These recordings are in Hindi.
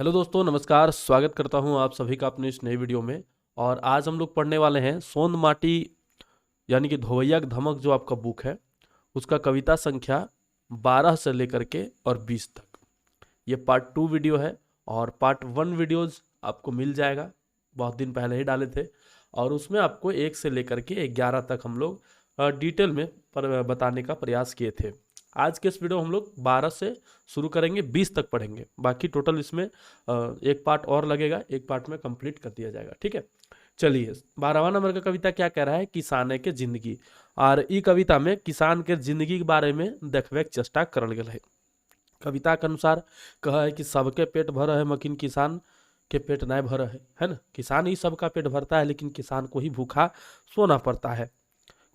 हेलो दोस्तों, नमस्कार। स्वागत करता हूं आप सभी का अपने इस नए वीडियो में। और आज हम लोग पढ़ने वाले हैं सोन माटी यानी कि धोवैया की धमक जो आपका बुक है उसका कविता संख्या 12 से लेकर के और 20 तक। ये पार्ट 2 वीडियो है और पार्ट 1 वीडियोस आपको मिल जाएगा, बहुत दिन पहले ही डाले थे। और उसमें आपको 1 से लेकर के 11 तक हम लोग डिटेल में बताने का प्रयास किए थे। आज के इस वीडियो हम लोग 12 से शुरू करेंगे, 20 तक पढ़ेंगे। बाकी टोटल इसमें एक पार्ट और लगेगा, एक पार्ट में कंप्लीट कर दिया जाएगा। ठीक है, चलिए 12वां नंबर का कविता क्या कह रहा है, किसान के जिंदगी। और ई कविता में किसान के जिंदगी के बारे में देखबे के चेष्टा करल गेल है। कविता के अनुसार कहा है कि सबके पेट भर है मकिन किसान के पेट नहीं भर है ना। किसान ही सबका पेट भरता है, लेकिन किसान को ही भूखा सोना पड़ता है।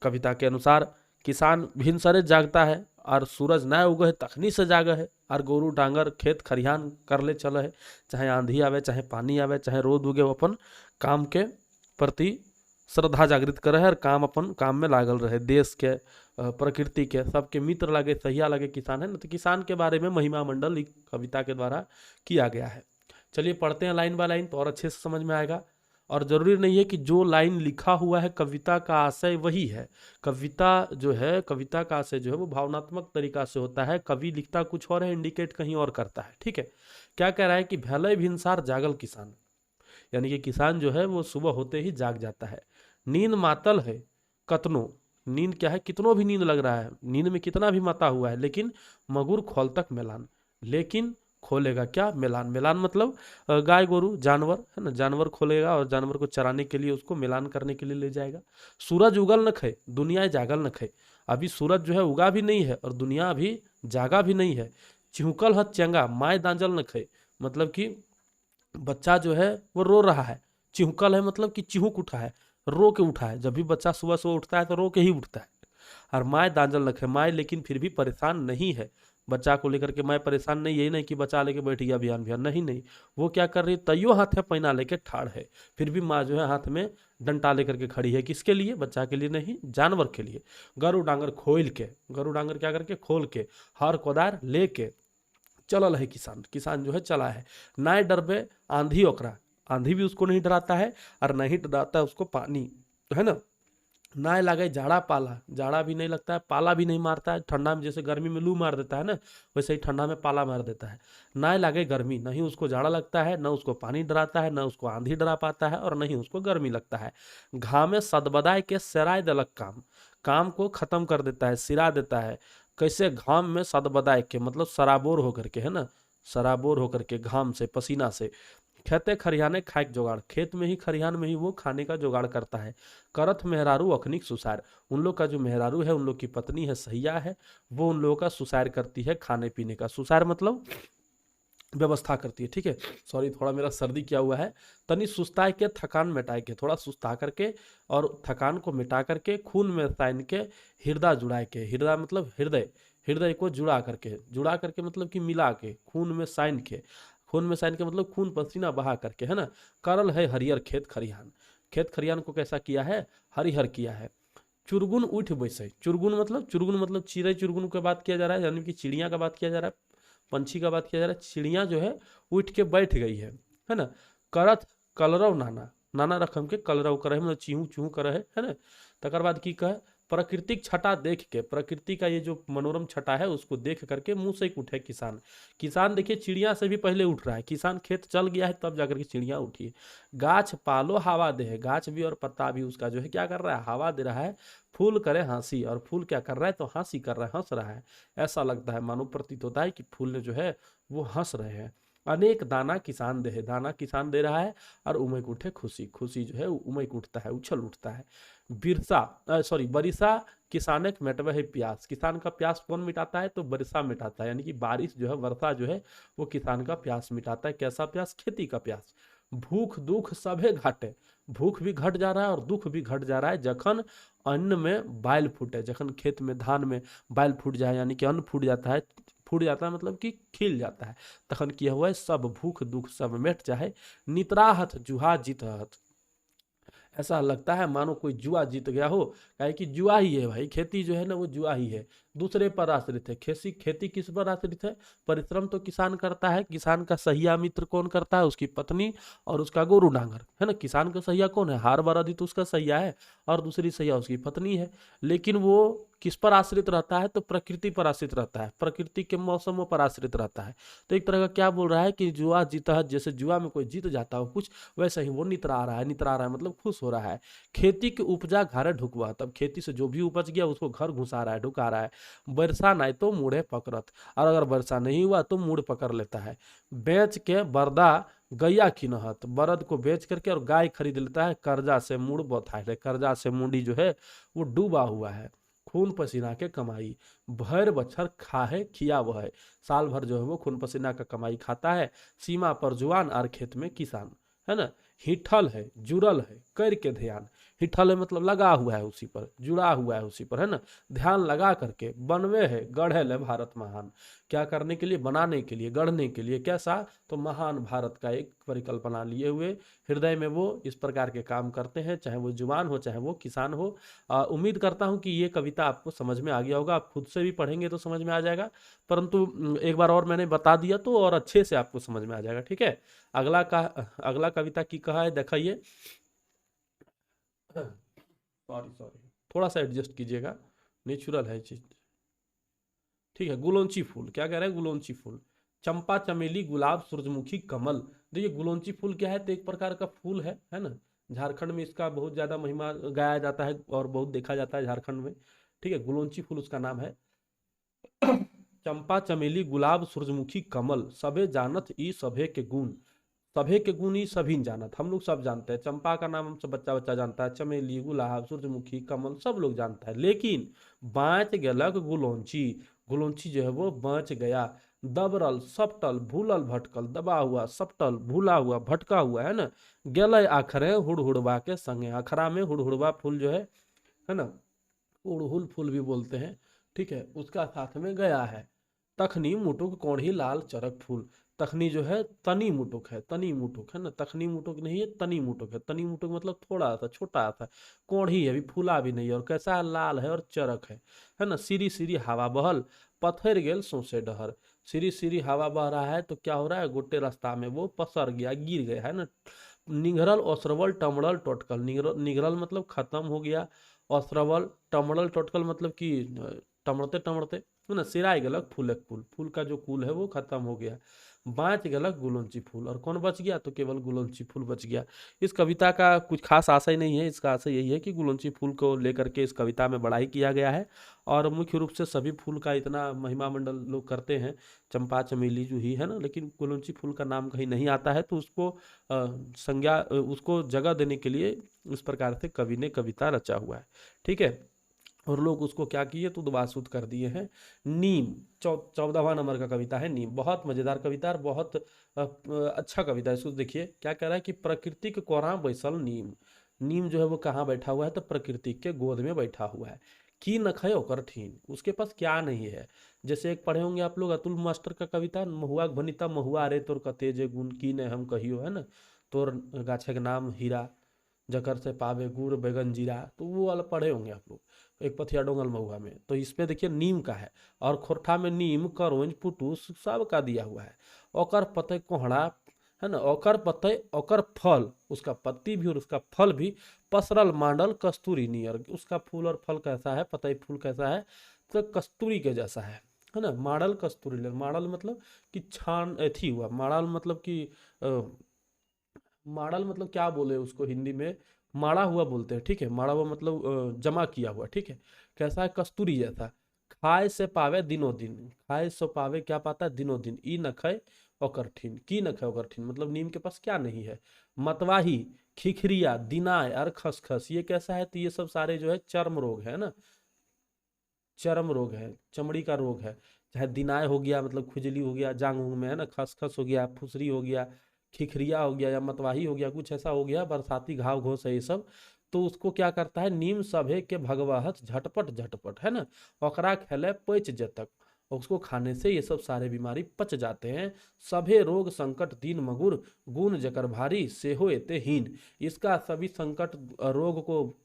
कविता के अनुसार किसान भिनसरे जागता है और सूरज न उगे तखनी से जागे है। और गोरू डांगर खेत खरिहान कर ले चले है, चाहे आंधी आवे, चाहे पानी आवे, चाहे रोद उगे, वो अपन काम के प्रति श्रद्धा जागृत करे है और अपन काम में लागल रहे। देश के प्रकृति के सबके मित्र लगे, सहिया लगे किसान है ना। तो किसान के बारे में महिमा मंडल कविता के द्वारा किया गया है। चलिए पढ़ते हैं लाइन बाय लाइन, तो और अच्छे से समझ में आएगा। और जरूरी नहीं है कि जो लाइन लिखा हुआ है कविता का आशय वही है। कविता जो है, कविता का आशय जो है वो भावनात्मक तरीका से होता है। कवि लिखता कुछ और है, इंडिकेट कहीं और करता है। ठीक है, क्या कह रहा है कि भले भिनसार जागल किसान, यानी कि किसान जो है वो सुबह होते ही जाग जाता है। नींद मातल है कतनो, नींद क्या है, कितनों भी नींद लग रहा है, नींद में कितना भी माता हुआ है, लेकिन मगुर खोल तक मेलान, लेकिन खोलेगा क्या, मेलान। मेलान मतलब गाय गोरू जानवर है ना, जानवर खोलेगा और जानवर को चराने के लिए, उसको मेलान करने के लिए ले जाएगा। सूरज उगल न खे दुनिया जागल न खे, अभी सूरज जो है उगा भी नहीं है और दुनिया अभी जागा भी नहीं है। चिहुकल है चंगा माय दांजल न खे, मतलब कि बच्चा जो है वो रो रहा है। चिहुकल है मतलब कि चिहुक उठा है, रो के उठा है। जब भी बच्चा सुबह सुबह उठता है तो रो के ही उठता है। और माए दांजल रखे, माए लेकिन फिर भी परेशान नहीं है बच्चा को लेकर के। मैं परेशान नहीं, यही नहीं कि बच्चा लेके बैठ गया अभियान अभियान, नहीं नहीं। वो क्या कर रही है, तैयो हाथ है पैना लेके ठाड़ है, फिर भी माँ जो है हाथ में डंटा लेकर के खड़ी है। किसके लिए, बच्चा के लिए नहीं, जानवर के लिए। गरु डांगर खोल के, गरु डांगर क्या करके, खोल के, हर कोदार लेके चलल है किसान। किसान जो है चला है। ना डरबे आंधी ओकरा, आंधी भी उसको नहीं डराता है और नहीं डराता है उसको पानी, है ना। ना लगे जाड़ा पाला, जाड़ा भी नहीं लगता है, पाला भी नहीं मारता है। ठंडा में जैसे गर्मी में लू मार देता है ना, वैसे ही ठंडा में पाला मार देता है। ना लगे गर्मी, नहीं उसको जाड़ा लगता है, ना उसको पानी डराता है, ना उसको आंधी डरा पाता है, और नहीं उसको गर्मी लगता है। घामे सदबदाय के सराय दलक काम, काम को खत्म कर देता है, सिरा देता है। कैसे, घाम में सदबदाय के मतलब सराबोर होकर के, है ना, सराबोर होकर के, घाम से, पसीना से। खेते खरियाने खाए जोगाड़, खेत में ही खरियान में ही वो खाने का जुगाड़ करता है। करथ मेहरारू अखनिक सुसार, उन लोग का जो मेहरारू है, उन लोग की पत्नी है, सैया है, वो उन लोगों का सुसार करती है, खाने पीने का। सुसार मतलब व्यवस्था करती है। ठीक है, सॉरी थोड़ा मेरा सर्दी किया हुआ है। तनी सुस्ताए के थकान मिटाए के, थोड़ा सुस्ता करके और थकान को मिटा करके, खून में साइन के हृदय जुड़ाए के, हृदय मतलब हृदय, हृदय को जुड़ा करके, जुड़ा करके मतलब कि मिला के, खून में साइन के, खून में साइन के मतलब खून पसीना बहा करके, है ना। करल है हरियर खेत खरिहान, खेत खरिहान को कैसा किया है, हरिहर किया है। चुरगुन उठ बैसे, चुरगुन मतलब चिड़ै चुरगुन की बात किया जा रहा है, यानी कि चिड़िया का बात किया जा रहा है, पंछी का बात किया जा रहा है। चिड़िया जो है उठ के बैठ गई है ना। करत कलरव नाना, नाना रकम के कलरव करे मतलब चीहू चूहू करे है ना। तकर बाद की कहे, प्राकृतिक छटा देख के, प्रकृति का ये जो मनोरम छटा है उसको देख करके मुंह से उठे किसान। किसान देखिए चिड़िया से भी पहले उठ रहा है, किसान खेत चल गया है तब जाकर के चिड़िया उठी है। गाछ पालो हवा दे है, गाछ भी और पत्ता भी उसका जो है क्या कर रहा है, हवा दे रहा है। फूल करे हंसी, और फूल क्या कर रहा है, तो हंसी कर रहा है, हंस रहा है। ऐसा लगता है, मानो प्रतीत होता है कि फूल जो है वो हंस रहे हैं। अनेक दाना किसान दे है, दाना किसान दे रहा है और उमक उठे खुशी, खुशी जो है उमक उठता है, उछल उठता है। बिरसा सॉरी बरिसा किसान एक मिटवे है प्यास, किसान का प्यास कौन मिटाता है, तो बरिसा मिटाता है, यानी कि बारिश जो है, वर्षा जो है वो किसान का प्यास मिटाता है। कैसा प्यास, खेती का प्यास। भूख दुख सभे घाटे, भूख भी घट जा रहा है और दुख भी घट जा रहा है। जखन अन्न में बाइल फूटे, जखन खेत में धान में बाइल फूट जाए, यानी कि अन्न फूट जाता है, फूट जाता है मतलब कि खिल जाता है, तखन किया हुआ है सब भूख दुख सब मिट जाए। नितराहत जुहा जीतहत, ऐसा लगता है मानो कोई जुआ जीत गया हो। काहे कि जुआ ही है भाई, खेती जो है ना वो जुआ ही है, दूसरे पर आश्रित है। खेती खेती किस पर आश्रित है? परिश्रम तो किसान करता है, किसान का सहिया मित्र कौन करता है? उसकी पत्नी और उसका गोरू डांगर, है ना। किसान का सहिया कौन है? हार बरादी तो उसका सहिया है, और दूसरी सहिया उसकी पत्नी है। लेकिन वो किस पर आश्रित रहता है? तो प्रकृति पर आश्रित रहता है, प्रकृति के मौसमों पर आश्रित रहता है। तो एक तरह का क्या बोल रहा है कि जुआ जीता है, जैसे जुआ में कोई जीत जाता हो कुछ, वैसे ही वो नितरा रहा है। नितरा रहा है मतलब खुश हो रहा है। खेती की उपजा घरे ढुकवा, तब खेती से जो भी उपज गया उसको घर घुसा रहा है, ढुका रहा है। वर्षा नहीं तो मुड़े पकड़त, और अगर वर्षा नहीं हुआ तो मुड़ पकड़ लेता है। बेच के बरदा गैया खिनहत, बरद को बेच करके और गाय खरीद लेता है। कर्जा से मुड़ बौथा है, कर्जा से मुंडी जो है वो डूबा हुआ है। खून पसीना के कमाई, भर बछर खाहे खिया वह है। साल भर जो है वो खून पसीना का कमाई खाता है। सीमा पर जुआन और खेत में किसान, है ना। हिठल है, जुड़ल है, कर के ध्यान। हिठल है मतलब लगा हुआ है उसी पर, जुड़ा हुआ है उसी पर, है ना। ध्यान लगा करके बनवे है, गढ़े ले भारत महान। क्या करने के लिए? बनाने के लिए, गढ़ने के लिए। कैसा? तो महान भारत का एक परिकल्पना लिए हुए हृदय में वो इस प्रकार के काम करते हैं, चाहे वो जुबान हो चाहे वो किसान हो। उम्मीद करता हूं कि ये कविता आपको समझ में आ गया होगा। आप खुद से भी पढ़ेंगे तो समझ में आ जाएगा, परंतु एक बार और मैंने बता दिया तो और अच्छे से आपको समझ में आ जाएगा। ठीक है। अगला कविता की कहा है, दिखाइए। सॉरी सॉरी, थोड़ा सा एडजस्ट कीजिएगा, नेचुरल है चीज। ठीक है। गुलौंची फूल, क्या कह रहे हैं? गुलौंची फूल। चंपा चमेली गुलाब सूरजमुखी कमल। देखिए गुलौंची फूल क्या है? तो एक प्रकार का फूल है ना। झारखंड में इसका बहुत ज्यादा महिमा गाया जाता है और बहुत देखा जाता है झारखंड में। ठीक है। गुलौंची फूल उसका नाम है। चंपा चमेली गुलाब सूरजमुखी कमल, सभे जानत ई सभे के गुण। सभे के गुण ही सभी जानत, हम लोग सब जानते हैं। चंपा का नाम हम सब बच्चा बच्चा जानता है, चमेली गुलाब सूरजमुखी कमल सब लोग जानता है। लेकिन बाँच गलक गुलौंची, गुलौंची जो है वो बाँच गया। दबरल सपटल भूलल भटकल, दबा हुआ सपटल भूला हुआ भटका हुआ, है ना। गलय आखरे हुड़हुड़बा के संगे, अखरा में हुड़हुड़बा फूल जो है ना, उड़हुल फूल भी बोलते हैं। ठीक है। उसका साथ में गया है। तखनी मुटुक कोढ़ी लाल चरक फूल। तखनी जो है तनी मुटुक है, तनी मुटुक है ना, तखनी मुटुक नहीं है, तनी मुटुक है। तनी मुटुक मतलब थोड़ा सा छोटा सा। कोढ़ी है, अभी फूला भी नहीं है, और कैसा है? लाल है और चरक है ना। सीरी सीरी हवा बहल, पत्थर गेल सौसे डहर। सीरी सीरी हवा बह रहा है तो क्या हो रहा है? गोटे रास्ता में वो पसर गया, गिर गया, है ना। निघरल ओसरवल टमड़ल टोटकल, निघरल मतलब खत्म हो गया, ओसरवल टमड़ल टोटकल मतलब कि टमड़ते टमड़ते, है ना। सिराय गलक फूलक फूल, फूल का जो फूल है वो खत्म हो गया। बाँच गलक गुलौंची फूल, और कौन बच गया? तो केवल गुलौंची फूल बच गया। इस कविता का कुछ खास आशय नहीं है, इसका आशय यही है कि गुलौंची फूल को लेकर के इस कविता में बड़ाई किया गया है। और मुख्य रूप से सभी फूल का इतना महिमा मंडल लोग करते हैं, चंपा चमेली जूही, है ना। लेकिन गुलौंची फूल का नाम कहीं नहीं आता है, तो उसको संज्ञा उसको जगह देने के लिए इस प्रकार से कवि ने कविता रचा हुआ है। ठीक है। और लोग उसको क्या किए? तो दुबासुत कर दिए हैं। नीम, 14वां नंबर का कविता है नीम। बहुत मजेदार कविता और बहुत अच्छा कविता है। इसको देखिए क्या कह रहा है कि प्रकृति के कोरा बैसल नीम। नीम जो है वो कहाँ बैठा हुआ है? तो प्रकृति के गोद में बैठा हुआ है। की नखय ओकर ठीन, उसके पास क्या नहीं है? जैसे एक पढ़े होंगे आप लोग अतुल मास्टर का कविता, महुआ भनिता महुआ रे तोर कते जे गुण की ने हम कहियो, है ना। तोर गाछे के नाम हीरा, जकर से पावे गुड़ बैगन जीरा, तो वो वाला पढ़े होंगे आप लोग, एक पथिया डोंगल महुआ में। तो इसमें देखिए नीम का है, और खोरठा में नीम करोंज पुटूस सब का दिया हुआ है। ओकर पतय कोहड़ा, है ना। ओकर पतय ओकर फल, उसका पत्ती भी और उसका फल भी पसरल मांडल कस्तूरी नियर। उसका फूल और फल कैसा है? पतई फूल कैसा है? तो कस्तूरी के जैसा है ना। माड़ल कस्तूरी नियर, माड़ल मतलब कि छान एथी हुआ, माड़ल मतलब कि माड़ल मतलब क्या बोले उसको हिंदी में? माड़ा हुआ बोलते हैं। ठीक है। माड़ा हुआ मतलब जमा किया हुआ। ठीक है। कैसा है? कस्तूरी जैसा। खाए से पावे दिनों दिन, खाए से पावे क्या पाता है? दिनों दिन। ई न खाए ओकर ठीन, की न खाए ओकर ठीन मतलब नीम के पास क्या नहीं है? मतवाही, खिखरिया, दिनाय और खसखस, ये कैसा है? तो ये सब सारे जो है चर्म रोग है ना, चर्म रोग है, चमड़ी का रोग है। चाहे दिनाय हो गया मतलब खुजली हो गया जांग उंग में, है ना। खसखस हो गया, फुसरी हो गया, खिखरिया हो गया या मतवाही हो गया, कुछ ऐसा हो गया, बरसाती घाव घोस है ये सब। तो उसको क्या करता है? नीम सभे के भगवाहत झटपट झटपट, है ना। ओकरा खेले पैच जतक, और उसको खाने से ये सब सारे बीमारी पच जाते हैं। सभे रोग संकट दीन मगुर, गुण जकर भारी से हो एते हीन। इसका सभी संकट रोग को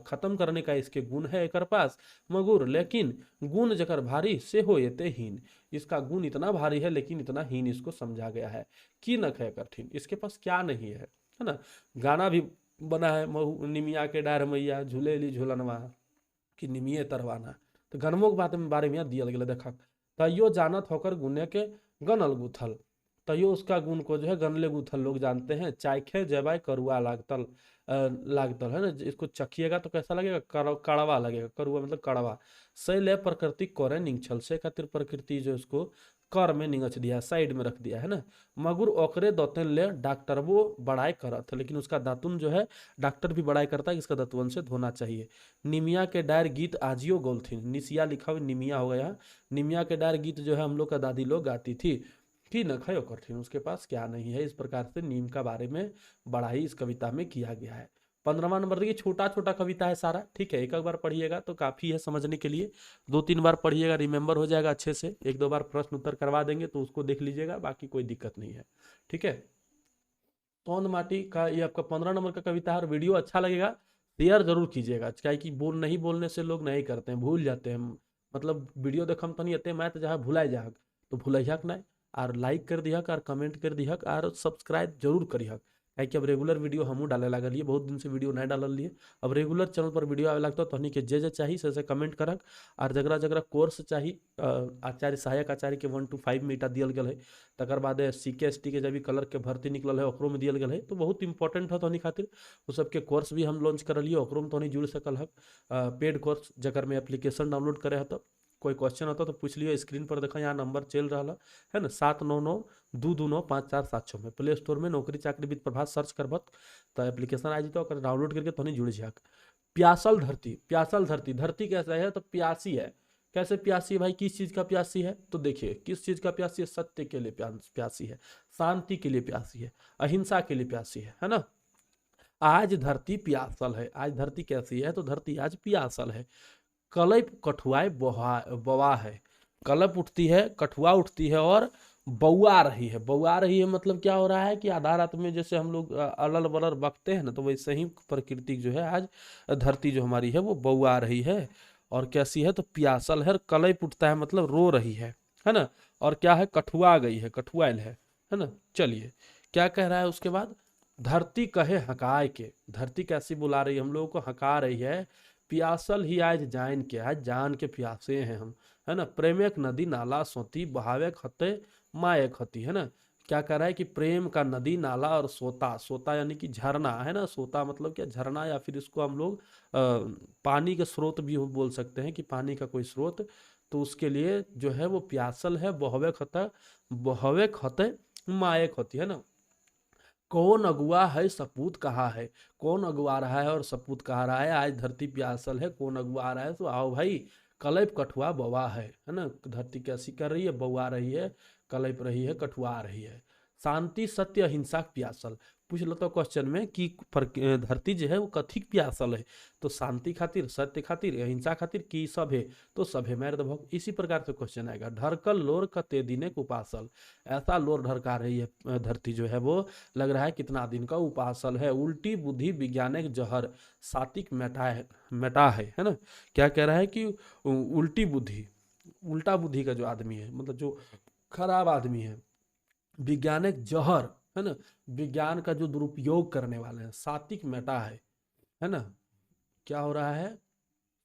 खत्म करने का इसके गुण है एकर पास मगुर, लेकिन गुण जकर भारी से हो एते हीन। इसका गुण इतना भारी है लेकिन इतना हीन इसको समझा गया है। की नख है कठिन, इसके पास क्या नहीं है ना। गाना भी बना है, निमिया के डार मैया झूलेली झूलनवा कि निमिये तरवाना। तो गनमो के बारे में दिया गेल देखा, तैयो जानत होकर गुने के गनल गुथल। तैयो उसका गुण को जो है गनले गुथल लोग जानते हैं। चाखे जबाय करुआ लागतल, लागतल है ना, इसको चखिएगा तो कैसा लगेगा, कड़वा लगेगा। करुआ मतलब कड़वा। शैल प्रकृति कोरे निंगछल, से खातिर प्रकृति जो इसको कर में निगच दिया, साइड में रख दिया है ना। मगुर ओकरे दौतन ले डॉक्टर वो बड़ाई करत है, लेकिन उसका दातुन जो है डॉक्टर भी बड़ाई करता है कि इसका दातुन से धोना चाहिए। निमिया के डायर गीत आजियो गोलथिन, निसिया लिखा हुआ निमिया हो गया। निमिया के डायर गीत जो है हम लोग का दादी लोग गाती थी कि न खयो कठिन, उसके पास क्या नहीं है। इस प्रकार से नीम का बारे में बड़ाई इस कविता में किया गया है। 15वां नंबर देखिए, छोटा छोटा कविता है सारा, ठीक है। एक बार पढ़िएगा तो काफ़ी है समझने के लिए, 2-3 बार पढ़िएगा रिमेंबर हो जाएगा अच्छे से। 1-2 बार प्रश्न उत्तर करवा देंगे तो उसको देख लीजिएगा, बाकी कोई दिक्कत नहीं है, ठीक है। सोंद माटी का ये आपका 15 नंबर का कविता है। और वीडियो अच्छा लगेगा शेयर जरूर कीजिएगा, क्या कि नहीं बोलने से लोग नहीं करते हैं, भूल जाते हैं। मतलब वीडियो देखम तनी अते मैं तो जहाँ भुला जाहक तो भूलक नहीं। और लाइक कर दिहक और कमेंट कर दिहक और सब्सक्राइब जरूर करिहक, क्या अब रेगुलर वीडियो हमू डाले लगलिए, बहुत दिन से वीडियो नहीं डालल लिए। अब रेगुलर चैनल पर वीडियो आवे लगता तो हनी के जे चाहिए से कमेंट करक। और जगरा जगरा कोर्स चाहिए आचार्य सहायक आचार्य के 1 to 5 में इटा दियल गया है। तकर बाद CK ST के जब भी कलर के भर्ती निकल है ओकरो में दियल गया है, तो बहुत इंपॉर्टेंट है तो खातिर वो सबके कोर्स भी हम लॉन्च कर लिए, ओकरो में तो जुड़ सकल है। पेड कोर्स जकर में एप्लीकेशन डाउनलोड करे तो कोई क्वेश्चन होता तो पूछ लियो। स्क्रीन पर देखा यहाँ नंबर चल रहा है ना, 799-229-5476 में प्ले स्टोर में नौकरी चाकरी विद प्रभात सर्च करबत तो एप्लीकेशन आ जाता है, डाउनलोड करके तो नहीं जुड़ जाक। प्यासल धरती, प्यासल धरती, धरती कैसा है तो प्यासी है। कैसे प्यासी है भाई, किस चीज का प्यासी है तो देखिए किस चीज का प्यासी है, सत्य के लिए प्यासी है, शांति के लिए प्यासी है, अहिंसा के लिए प्यासी है ना। आज धरती प्यासल है, आज धरती कैसी है तो धरती आज प्यासल है। कलप कठुआए बवा है, कलप उठती है, कठुआ उठती है और बौआ रही है। बौआ रही है मतलब क्या हो रहा है कि आधा रात में जैसे हम लोग अलल बलल बकते हैं ना, तो वैसे ही प्रकृति जो है आज धरती जो हमारी है वो बौआ रही है। और कैसी है तो प्यासल है। कलप उठता है मतलब रो रही है ना। और क्या है, कठुआ गई है, कठुआल है ना। चलिए क्या कह रहा है उसके बाद, धरती कहे हकाय के, धरती कैसी बुला रही है हम लोगों को, हका रही है। प्यासल ही आज जान के, आज जान के प्यासे हैं हम, है ना। प्रेम एक नदी नाला सोती, बहावे खते माए खती, है ना। क्या कह रहा है कि प्रेम का नदी नाला और सोता, सोता यानी कि झरना है ना। सोता मतलब क्या, झरना, या फिर इसको हम लोग पानी के स्रोत भी बोल सकते हैं कि पानी का कोई स्रोत। तो उसके लिए जो है वो प्यासल है। बहवे खते माए खती, है ना। कौन अगुआ है सपूत कहा है, कौन अगुआ रहा है और सपूत कहा रहा है। आज धरती प्यासल है, कौन अगुआ आ रहा है तो आओ भाई, कलप कठुआ बवा है ना। धरती कैसी कर रही है, बउआ रही है, कलप रही है, कठुआ रही है। शांति सत्य अहिंसा प्यासल, पूछ लो तो क्वेश्चन में कि धरती जो है वो कथी प्यासल है, तो शांति खातिर, सत्य खातिर, अहिंसा खातिर, की सब है तो सब है मर्द भोग। इसी प्रकार से क्वेश्चन आएगा। ढरकल लोर कते दिने उपासल, ऐसा लोर ढरका रही है धरती जो है वो, लग रहा है कितना दिन का उपासल है। उल्टी बुद्धि विज्ञानिक जहर सातिक मेटा है ना। क्या कह रहा है कि उल्टी बुद्धि, उल्टा बुद्धि का जो आदमी है, मतलब जो खराब आदमी है, वैज्ञानिक जहर है ना, विज्ञान का जो दुरुपयोग करने वाले हैं, सात्विक मेटा है ना। क्या हो रहा है,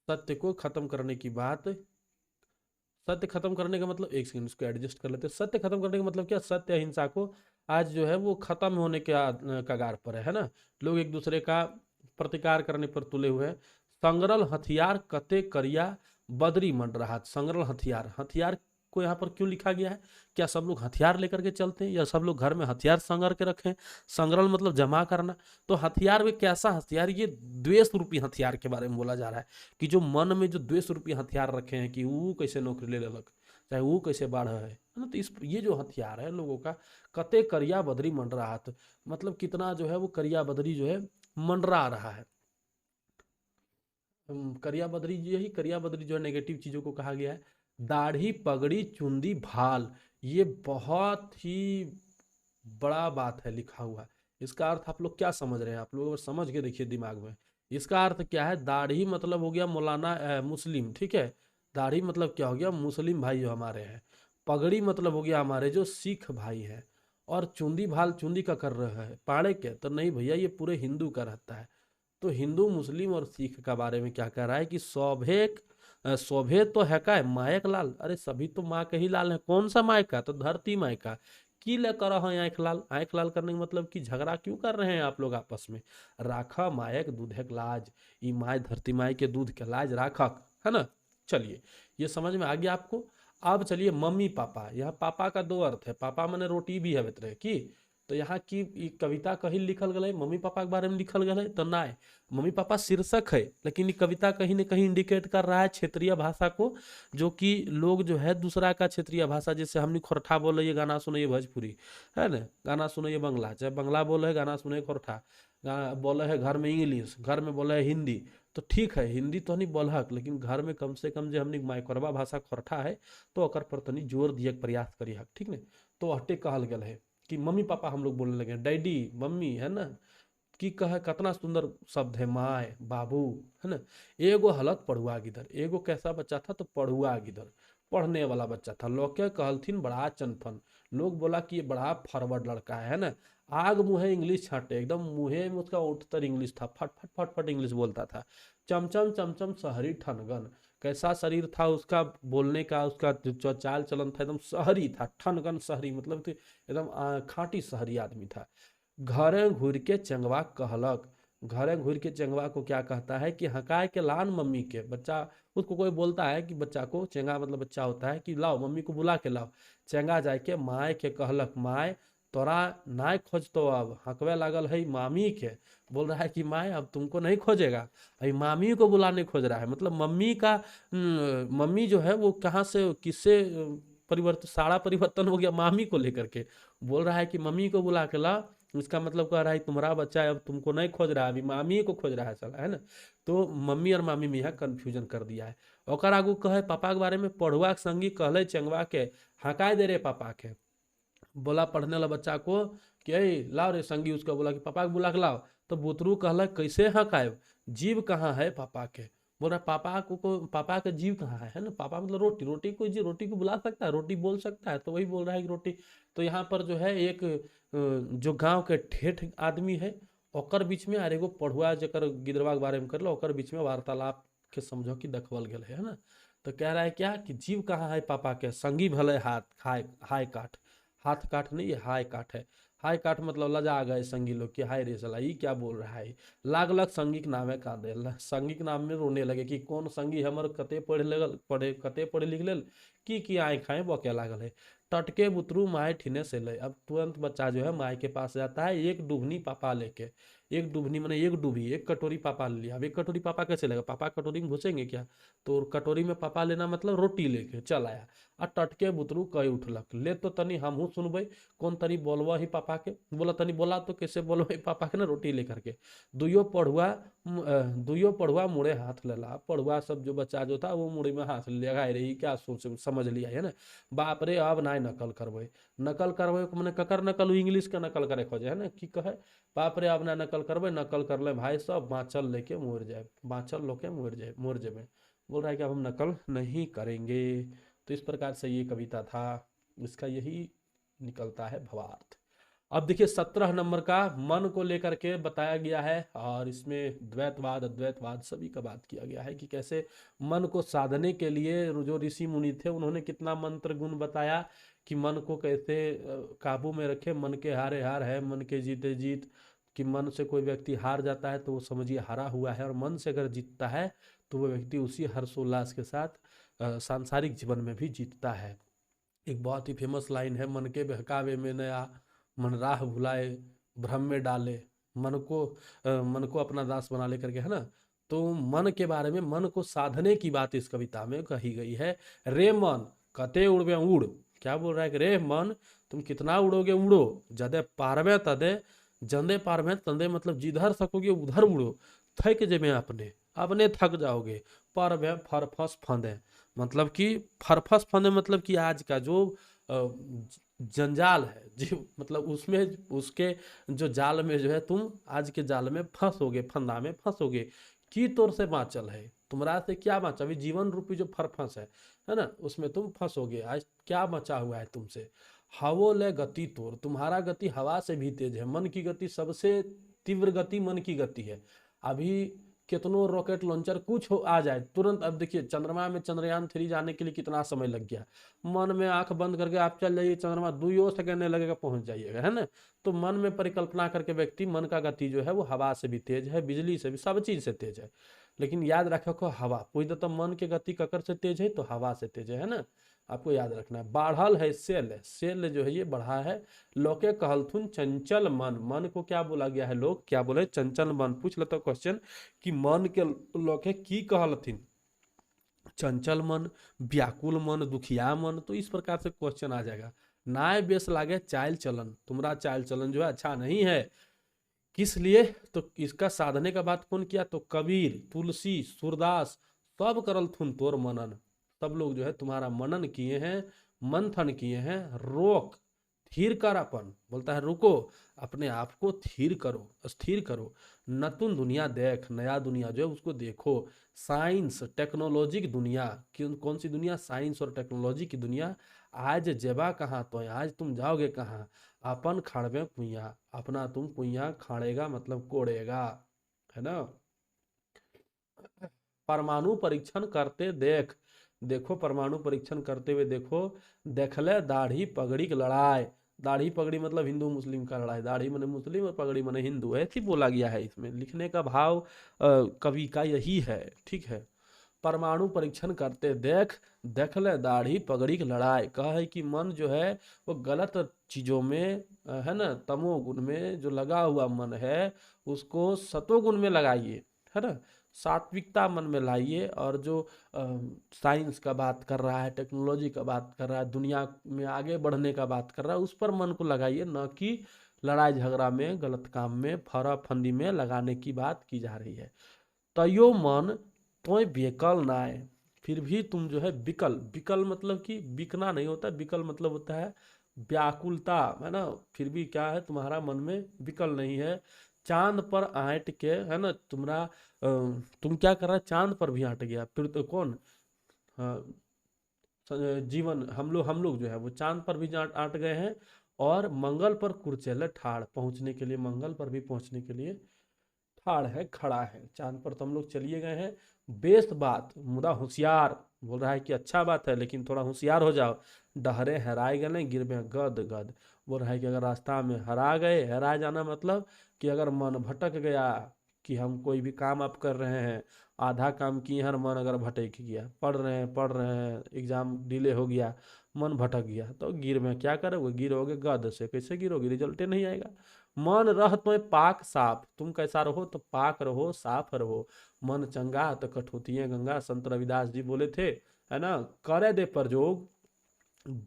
सत्य को खत्म करने की बात। सत्य खत्म करने का मतलब, एक सेकंड इसको एडजस्ट कर लेते हैं। सत्य खत्म करने का मतलब क्या, सत्य अहिंसा को आज जो है वो खत्म होने के कगार पर है ना। लोग एक दूसरे का प्रतिकार करने पर तुले हुए हैं। संगरल हथियार कते करिया बदरी मंड रहा। संगरल हथियार, हथियार को यहाँ पर क्यों लिखा गया है, क्या सब लोग हथियार लेकर के चलते हैं या सब लोग घर में हथियार संगर के रखें। संगरल मतलब जमा करना, तो हथियार में कैसा हथियार, ये द्वेष रूपी हथियार के बारे में बोला जा रहा है कि जो मन में जो द्वेष रूपी हथियार रखे हैं कि वो कैसे नौकरी ले लेलक, चाहे वो कैसे बाढ़ है ना। तो इस ये जो हथियार है लोगों का, कते करिया बदरी मंडरा हाथ, मतलब कितना जो है वो करिया बदरी जो है मंडरा रहा है। करिया बदरी, यही करिया बदरी जो है नेगेटिव चीजों को कहा गया है। दाढ़ी पगड़ी चुंदी भाल, ये बहुत ही बड़ा बात है लिखा हुआ। इसका अर्थ आप लोग क्या समझ रहे हैं? आप लोग समझ के देखिए दिमाग में। इसका अर्थ क्या है? दाढ़ी मतलब हो गया मौलाना मुस्लिम, ठीक है। दाढ़ी मतलब क्या हो गया? मुस्लिम भाई जो हमारे हैं। पगड़ी मतलब हो गया हमारे जो सिख भाई हैं। और चुंदी भाल, चुंदी का कर रहा है पाड़े के, तो नहीं भैया, ये पूरे हिंदू का रहता है। तो हिंदू मुस्लिम और सिख का बारे में क्या कह रहा है कि शोभे तो है का है मायक लाल। अरे सभी तो माँ के ही लाल है, कौन सा मायक का? तो धरती माई का। की ले कर आंख लाल? आंख लाल करने का मतलब कि झगड़ा क्यों कर रहे हैं आप लोग आपस में? राखा मायक दूधे के लाज, ई माय धरती माई के दूध के लाज राखक, है ना। चलिए, ये समझ में आ गया आपको। अब चलिए मम्मी पापा। यहाँ पापा का दो अर्थ है, पापा मैंने रोटी भी है बेतरे की। तो यहाँ की ई कविता कहीं लिखल गए मम्मी पापा के बारे में लिखल गए तो ना। मम्मी पापा शीर्षक है, लेकिन ये कविता कहीं न कहीं इंडिकेट कर रहा है क्षेत्रीय भाषा को, जो कि लोग जो है दूसरा का क्षेत्रीय भाषा, जैसे हमने खोरठा बोले ये गाना सुने ये भोजपुरी, है ना, गाना सुने ये बंगला, चाहे बंगला बोले है गाना सुने खोरठा, गाना बोले है घर में इंग्लिश, घर में बोले है हिंदी। तो ठीक है, हिंदी तो नहीं बोलहक, लेकिन घर में कम से कम जो हमने माइक्रोबा भाषा खोरठा है तो ओकर पर तनी जोर दिए के प्रयास करी हक, ठीक ने। तो अटे कहल गल है कि मम्मी पापा हम लोग बोलने लगे, डैडी मम्मी, है ना। की कहे कितना सुंदर शब्द है, माए बाबू, है ना। एगो हलत पढ़ुआ गिदर, एगो कैसा बच्चा था? तो पढ़ुआ गिदर, पढ़ने वाला बच्चा था। लोग के कहलथिन बड़ा चनफन, लोग बोला कि ये बड़ा फॉरवर्ड लड़का है ना। आग मुँहे इंग्लिश छाटे, एकदम मुँहे में उसका उठतर इंग्लिश था, फट फट फट फट इंग्लिश बोलता था। चमचम चमचम शहरी ठनगन, कैसा शरीर था उसका, बोलने का उसका जो चाल चलन था एकदम शहरी था। ठनगन शहरी मतलब कि एकदम खाँटी शहरी आदमी था। घरे घूर के चंगवा कहलक, घरे घूर के चंगवा को क्या कहता है कि हकाय के लान मम्मी के। बच्चा उसको कोई बोलता है कि बच्चा को, चेंगा मतलब बच्चा होता है, कि लाओ मम्मी को बुला के लाओ। चेंगा जाए के माय के कहलक, माय तोरा नाय खोज, तो अब हकवे लागल है मामी के। बोल रहा है कि माय अब तुमको नहीं खोजेगा, अभी मामी को बुलाने खोज रहा है। मतलब मम्मी का मम्मी जो है वो कहाँ से किससे परिवर्तन, सारा परिवर्तन हो गया मामी को लेकर के। बोल रहा है कि मम्मी को बुला के ला। इसका मतलब कह रहा है तुम्हारा बच्चा है अब तुमको नहीं खोज रहा है, अभी मामी को खोज रहा है साला, है ना। तो मम्मी और मामी में यहाँ कन्फ्यूजन कर दिया है। ओकर आगू कहे पापा के बारे में, पढ़ुआ के संगी कहले चंगवा के, हकाय दे रे पापा के। बोला पढ़ने वाला बच्चा को कि अरे लाओ रे संगी, उसका बोला कि पापा के बुला के लाओ। तो बुतरू कहला कैसे हकायब, जीव कहाँ है पापा के। बोल रहा पापा को पापा का जीव कहाँ है ना। पापा मतलब रोटी, रोटी को जी, रोटी को बुला सकता है, रोटी बोल सकता है, तो वही बोल रहा है कि रोटी। तो यहाँ पर जो है एक जो गांव के ठेठ आदमी है ओकर बीच में, और एगो पढ़ुआ जकर गिदरवा के बारे में करलो ओकर बीच में वार्तालाप के समझो कि देखवल गेल है ना। तो कह रहा है क्या कि जीव कहाँ है पापा के, संगी भले हाथ हाय हाय काट। हाथ काट नहीं, ये हाय काट है। हाय काट मतलब लजा गए संगी लोग कि हाय रे सला ये क्या बोल रहा है। लागलक संगी के नामे का दे, संगी के नाम में रोने लगे कि कौन संगी हमर कते पढ़े लगल, पढ़े कते पढ़े लिख लेल, की आय खाए बके लागल है। टटके बुतरू माए ठिने से ले। अब तुरंत बच्चा जो है माए के पास जाता है, एक डुबनी पापा लेके। एक डुबनी मैंने एक डूबी, एक कटोरी पापा ले लिया। अब एक कटोरी पापा कैसे लेगा, पापा कटोरी में घुसेंगे क्या। तो कटोरी में पापा लेना मतलब रोटी लेके चल आया। आ टटके बुतरू कई उठलक, ले तो तनी हमहू सुनबे, कौन तनी बोलवा ही पापा के। बोला तनी बोला तो कैसे बोलबे पापा के ना, रोटी लेकर के। दुइयो पढ़ुआ मुड़े हाथ लेला। पढ़ुआ सब जो बच्चा जो था वो मुड़ी में हाथ लगा रही, क्या सोच समझ लिया है ना। बाप रे अब ना नकल करबे, नकल करबे मैंने ककर नकल इंग्लिश का नकल करे खोजे, है ना। की कहे बाप रे अब ना नकल करबे, नकल कर ले भाई सब बाँचल लेके मोर जाए, बाँचल लोके मोर जेबे। बोल रहा है कि अब हम नकल नहीं करेंगे। तो इस प्रकार से ये कविता था, इसका यही निकलता है भावार्थ। अब देखिए 17 नंबर का मन को लेकर के बताया गया है, और इसमें द्वैतवाद अद्वैतवाद सभी का बात किया गया है कि कैसे मन को साधने के लिए जो ऋषि मुनि थे उन्होंने कितना मंत्र गुण बताया कि मन को कैसे काबू में रखे। मन के हारे हार है, मन के जीते जीत। कि मन से कोई व्यक्ति हार जाता है तो वो समझिए हारा हुआ है, और मन से अगर जीतता है तो वो व्यक्ति उसी हर्षोल्लास के साथ सांसारिक जीवन में भी जीतता है। एक बहुत ही फेमस लाइन है, मन के बहकावे में नया, मन राह भुलाए भ्रम में डाले, मन को अपना दास बना लेकर के, है ना। तो मन के बारे में, मन को साधने की बात इस कविता में कही गई है। रे मन कते उड़वे उड़, क्या बोल रहा है कि रे मन तुम कितना उड़ोगे उड़ो, जदे पारवे तदे, जंदे पारवे तंदे मतलब जिधर सकोगे उधर उड़ो, थक जेबे अपने अपने थक जाओगे, पारवे फर फस फंदे मतलब कि फरफस फंदे मतलब कि आज का जो जंजाल है जी, मतलब उसमें उसके जो जाल में जो है तुम आज के जाल में फंसोगे, फंदा में फंसोगे। की तोर से बाँचल है, तुम्हारा से क्या बाँचा, अभी जीवन रूपी जो फरफस है ना, उसमें तुम फंसोगे। आज क्या बचा हुआ है तुमसे, हवो ले गति तोर, तुम्हारा गति हवा से भी तेज है। मन की गति सबसे तीव्र गति मन की गति है। अभी कितनों रॉकेट लॉन्चर कुछ हो आ जाए तुरंत। अब देखिए चंद्रमा में चंद्रयान 3 जाने के लिए कितना समय लग गया। मन में आंख बंद करके आप चल जाइए चंद्रमा, 2 सेकंड नहीं लगेगा, पहुंच जाइएगा, है ना। तो मन में परिकल्पना करके व्यक्ति, मन का गति जो है वो हवा से भी तेज है, बिजली से भी, सब चीज से तेज है। लेकिन याद रखो हवा कोई तो मन की गति ककर से तेज है, तो हवा से तेज है ना। आपको याद रखना है। बाढ़ल है सेल, सेल जो है ये बढ़ा है। लोके कहलथुन चंचल मन, मन को क्या बोला गया है, लोग क्या बोले, चंचल मन। पूछ लेता क्वेश्चन कि मन के लोके की कहलथिन, चंचल मन, व्याकुल मन, दुखिया मन। तो इस प्रकार से क्वेश्चन आ जाएगा। नाय बेस लागे चाल चलन, तुम्हारा चाल चलन जो है अच्छा नहीं है। किस लिए, तो इसका साधने का बात कौन किया, तो कबीर, तुलसी, सूरदास, सब करल थुन तोर मनन। सब लोग जो है तुम्हारा मनन किए हैं, मंथन किए हैं। रोक, स्थिर कर अपन, बोलता है रुको, अपने आप को स्थिर करो, स्थिर करो। नतुन दुनिया देख, नया दुनिया जो है उसको देखो। साइंस टेक्नोलॉजी की दुनिया, कौन सी दुनिया, साइंस और टेक्नोलॉजी की दुनिया। आज जेबा कहाँ, तो आज तुम जाओगे कहाँ। अपन खाड़वे कुइया, अपना तुम कुइया खाड़ेगा मतलब कोड़ेगा, है ना। परमाणु परीक्षण करते देख, देखो परमाणु परीक्षण करते हुए देखो। देखले दाढ़ी पगड़ी की लड़ाई, दाढ़ी पगड़ी मतलब हिंदू मुस्लिम का लड़ाई, दाढ़ी मने मुस्लिम और पगड़ी मने हिंदू, ऐसे बोला गया है। इसमें लिखने का भाव कवि का यही है, ठीक है। परमाणु परीक्षण करते देख, देख ले दाढ़ी पगड़ी की लड़ाई। कहा है कि मन जो है वो गलत चीजों में है ना, तमोगुण में जो लगा हुआ मन है उसको सतोगुण में लगाइए, है ना। सात्विकता मन में लाइए। और जो साइंस का बात कर रहा है, टेक्नोलॉजी का बात कर रहा है, दुनिया में आगे बढ़ने का बात कर रहा है, उस पर मन को लगाइए, न कि लड़ाई झगड़ा में, गलत काम में, फरा फंदी में लगाने की बात की जा रही है। तयो मन तो बेकल ना है, फिर भी तुम जो है विकल, विकल मतलब कि बिकना नहीं होता, विकल मतलब होता है व्याकुलता, है ना। फिर भी क्या है, तुम्हारा मन में विकल नहीं है। चांद पर आंट के, है ना, तुम्हारा तुम क्या कर रहा है, चांद पर भी आंट गया, फिर तो कौन, हाँ, जीवन, हम लोग जो है वो चांद पर भी आंट गए हैं। और मंगल पर कुरचेले ठाड़, पहुंचने के लिए, मंगल पर भी पहुंचने के लिए ठाड़ है, खड़ा है। चांद पर तो हम लोग चलिए गए हैं। बेस्ट बात मुदा होशियार, बोल रहा है कि अच्छा बात है लेकिन थोड़ा होशियार हो जाओ। डहरे हराए गए गिर में गद गद, बोल रहा है कि अगर रास्ता में हरा गए, हरा जाना मतलब कि अगर मन भटक गया, कि हम कोई भी काम आप कर रहे हैं, आधा काम किए हैं, मन अगर भटक गया, पढ़ रहे हैं एग्जाम डिले हो गया, मन भटक गया, तो गिर में क्या करोगे, गिरोगे गद से। कैसे गिरोगे, रिजल्ट नहीं आएगा। मन रह तो पाक साफ, तुम कैसा रहो तो पाक रहो, साफ रहो। मन चंगा तो कठौतियाँ गंगा, संत रविदास जी बोले थे, है ना। करे दे परजोग,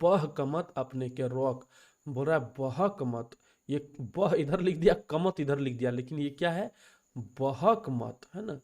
बह कमत अपने के रोक। बोल रहा है बह कमत, ये बह इधर लिख दिया, कमत इधर लिख दिया, लेकिन ये क्या है, बहक मत, है ना।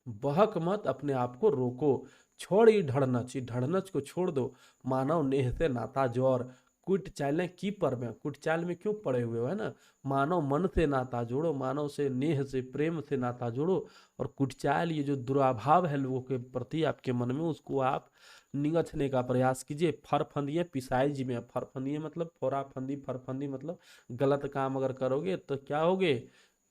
बहक मत, अपने आप को रोको। छोड़ ये ढड़नच, ये ढड़नच को छोड़ दो। मानव नेह से नाता जोर, कुट चालें की पर में, कुट चाल में क्यों पड़े हुए हो, है ना। मानव मन से नाता जोड़ो, मानव से, नेह से, प्रेम से नाता जोड़ो। और कुटचाल, ये जो दुराभाव है लोगों के प्रति आपके मन में, उसको आप निगथने का प्रयास कीजिए। फरफंदिये पिसाई जी में, फरफंदिये मतलब फोरा फंदी, फरफंदी मतलब गलत काम अगर करोगे तो क्या होगे,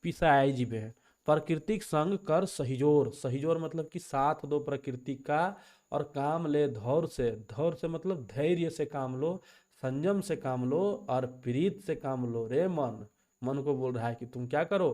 पिसाई जी में। प्राकृतिक संग कर सहिजोर, सहिजोर मतलब कि साथ दो प्रकृति का। और काम ले धौर से, धौर से मतलब धैर्य से काम लो, संयम से काम लो, और प्रीत से काम लो। रे मन, मन को बोल रहा है कि तुम क्या करो,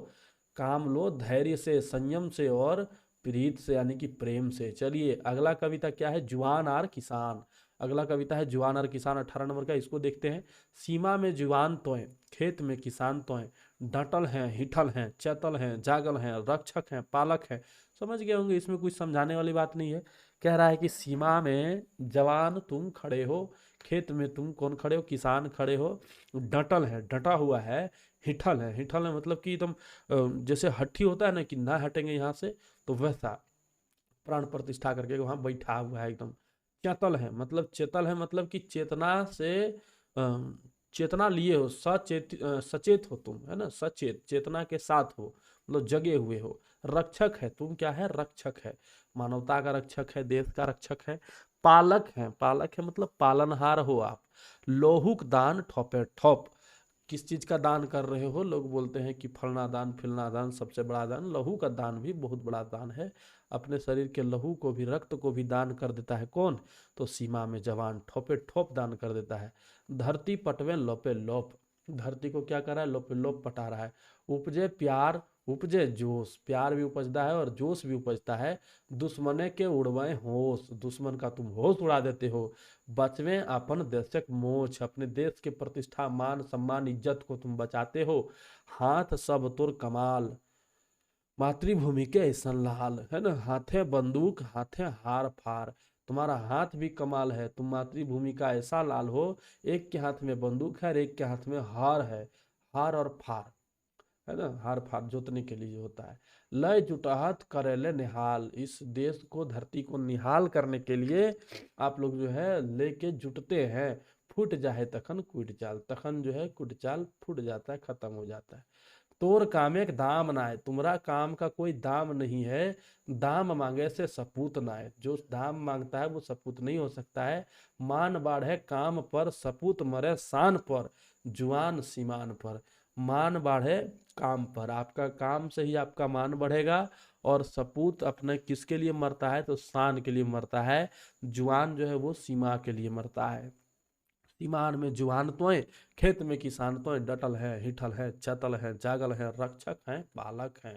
काम लो धैर्य से, संयम से और प्रीत से, यानी कि प्रेम से। चलिए अगला कविता क्या है, जुआन आर किसान। अगला कविता है जुआन और किसान, 18 नंबर का, इसको देखते हैं। सीमा में जुआन तोय, खेत में किसान तोय। डटल हैं, हिठल हैं, चतल हैं, जागल हैं, रक्षक हैं, पालक हैं। समझ गए होंगे, इसमें कुछ समझाने वाली बात नहीं है। कह रहा है कि सीमा में जवान तुम खड़े हो, खेत में तुम कौन खड़े हो, किसान खड़े हो। डटल है, डटा हुआ है। हिठल है, हिठल है मतलब कि एकदम जैसे हट्ठी होता है ना, कि ना हटेंगे यहाँ से, तो वैसा प्राण प्रतिष्ठा करके वहां बैठा हुआ है एकदम, चेतल है मतलब, चेतल है मतलब कि चेतना से चेतना लिए हो, सचेत हो तुम, है ना, सचेत चेतना के साथ हो, मतलब जगे हुए हो। रक्षक है तुम, क्या है, रक्षक है, मानवता का रक्षक है, देश का रक्षक है। पालक है, पालक है मतलब पालनहार हो आप। लोहुक दान ठोपे ठोप, किस चीज का दान कर रहे हो, लोग बोलते हैं कि फलना दान फिलना दान सबसे बड़ा दान, लहू का दान भी बहुत बड़ा दान है। अपने शरीर के लहू को भी, रक्त को भी दान कर देता है कौन, तो सीमा में जवान ठोपे ठोप दान कर देता है। धरती पटवे लोपे लोप, धरती को क्या कर रहा है, लोपे लोप पटा रहा है। उपजे प्यार उपजे जोश, प्यार भी उपजता है और जोश भी उपजता है। दुश्मने के उड़वाए होश, दुश्मन का तुम होश उड़ा देते हो। बचवे अपन देशक मोछ, अपने देश के प्रतिष्ठा मान सम्मान इज्जत को तुम बचाते हो। हाथ सब तुर कमाल, मातृभूमि के ऐसन लाल, है ना, हाथे बंदूक हाथे हार फार, तुम्हारा हाथ भी कमाल है, तुम मातृभूमि का ऐसा लाल हो। एक के हाथ में बंदूक है और एक के हाथ में हार है, हार और फार, है ना, हार फार जोतने के लिए जो होता है। लय जुटाहत करेले निहाल, इस देश को, धरती को निहाल करने के लिए आप लोग जो है लेके जुटते हैं। फूट जाए तखन कुट चाल, तखन जो है कुट चाल फूट जाता है, खत्म हो जाता है। तोर काम एक दाम ना है, तुम्हारा काम का कोई दाम नहीं है। दाम मांगे से सपूत ना है, जो दाम मांगता है वो सपूत नहीं हो सकता है। मान बाढ़े काम पर सपूत मरे शान पर, जुआन सीमान पर। मान बढ़े काम पर, आपका काम से ही आपका मान बढ़ेगा। और सपूत अपने किसके लिए मरता है, तो शान के लिए मरता है। जुआन जो है वो सीमा के लिए मरता है। सीमान में जुआन तोय, खेत में किसान तोय, डटल है हिठल है चतल है जागल है, रक्षक है पालक है